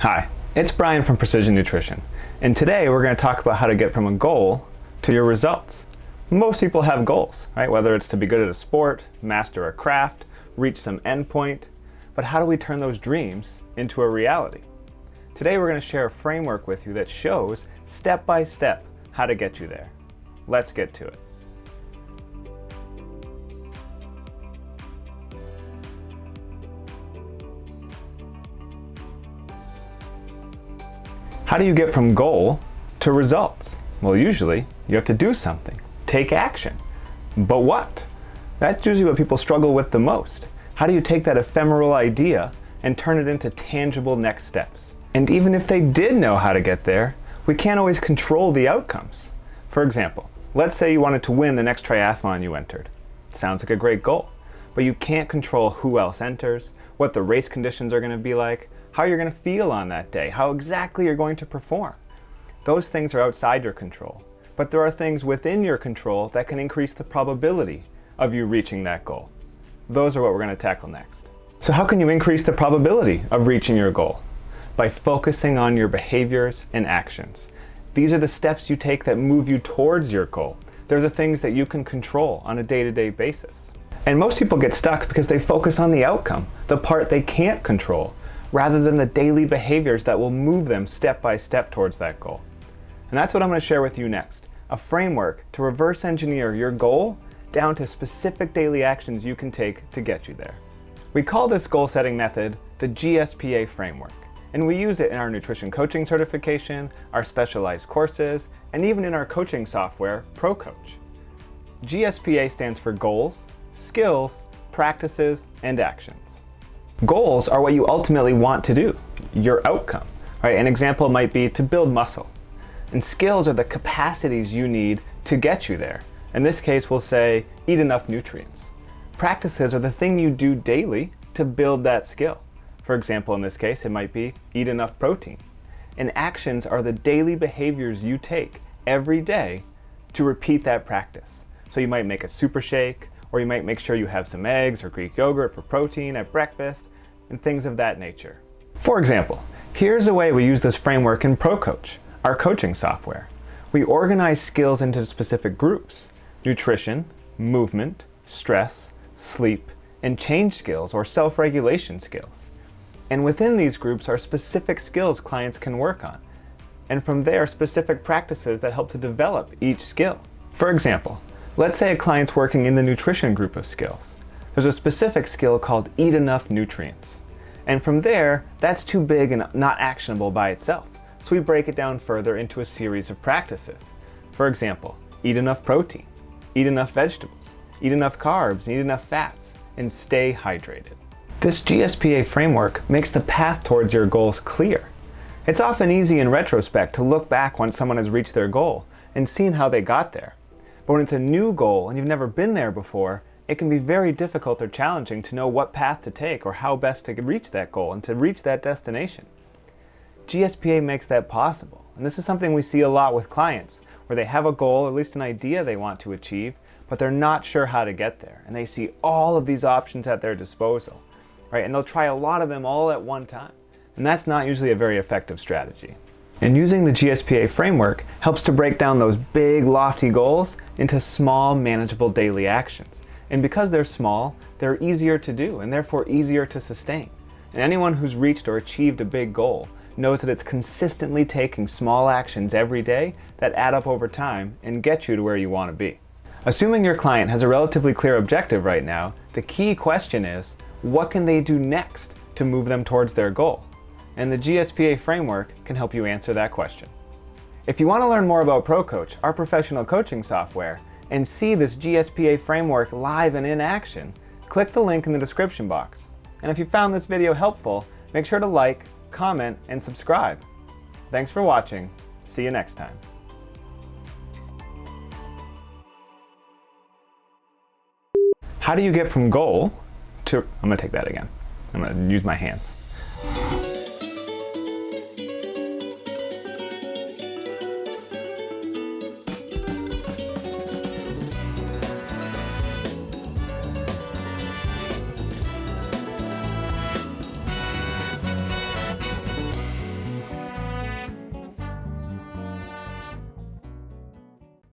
Hi, it's Brian from Precision Nutrition, and today we're going to talk about how to get from a goal to your results. Most people have goals, right? Whether it's to be good at a sport, master a craft, reach some endpoint, but how do we turn those dreams into a reality? Today we're going to share a framework with you that shows step by step how to get you there. Let's get to it. How do you get from goal to results? Well, usually you have to do something, take action. But what? That's usually what people struggle with the most. How do you take that ephemeral idea and turn it into tangible next steps? And even if they did know how to get there, we can't always control the outcomes. For example, let's say you wanted to win the next triathlon you entered. Sounds like a great goal, but you can't control who else enters, what the race conditions are going to be like, how you're going to feel on that day, how exactly you're going to perform. Those things are outside your control, but there are things within your control that can increase the probability of you reaching that goal. Those are what we're going to tackle next. So how can you increase the probability of reaching your goal? By focusing on your behaviors and actions. These are the steps you take that move you towards your goal. They're the things that you can control on a day-to-day basis. And most people get stuck because they focus on the outcome, the part they can't control, rather than the daily behaviors that will move them step by step towards that goal. And that's what I'm going to share with you next, a framework to reverse engineer your goal down to specific daily actions you can take to get you there. We call this goal setting method the GSPA Framework, and we use it in our nutrition coaching certification, our specialized courses, and even in our coaching software, ProCoach. GSPA stands for goals, skills, practices, and actions. Goals are what you ultimately want to do, your outcome. Right? An example might be to build muscle. And skills are the capacities you need to get you there. In this case, we'll say, eat enough nutrients. Practices are the thing you do daily to build that skill. For example, in this case, it might be eat enough protein. And actions are the daily behaviors you take every day to repeat that practice. So you might make a super shake, or you might make sure you have some eggs or Greek yogurt for protein at breakfast, and things of that nature. For example, here's a way we use this framework in ProCoach, our coaching software. We organize skills into specific groups: nutrition, movement, stress, sleep, and change skills or self-regulation skills. And within these groups are specific skills clients can work on. And from there, specific practices that help to develop each skill. For example, let's say a client's working in the nutrition group of skills. There's a specific skill called eat enough nutrients. And from there, that's too big and not actionable by itself. So we break it down further into a series of practices. For example, eat enough protein, eat enough vegetables, eat enough carbs, eat enough fats, and stay hydrated. This GSPA framework makes the path towards your goals clear. It's often easy in retrospect to look back when someone has reached their goal and seen how they got there. But when it's a new goal and you've never been there before, it can be very difficult or challenging to know what path to take or how best to reach that goal and to reach that destination. GSPA makes that possible, and this is something we see a lot with clients, where they have a goal, at least an idea they want to achieve, but they're not sure how to get there, and they see all of these options at their disposal, right? And they'll try a lot of them all at one time, and that's not usually a very effective strategy. And using the GSPA framework helps to break down those big, lofty goals into small, manageable daily actions. And because they're small, they're easier to do and therefore easier to sustain. And anyone who's reached or achieved a big goal knows that it's consistently taking small actions every day that add up over time and get you to where you want to be. Assuming your client has a relatively clear objective right now, the key question is, what can they do next to move them towards their goal? And the GSPA framework can help you answer that question. If you want to learn more about ProCoach, our professional coaching software, and see this GSPA framework live and in action, click the link in the description box. And if you found this video helpful, make sure to like, comment, and subscribe. Thanks for watching. See you next time. How do you get from goal to, I'm going to take that again. I'm going to use my hands.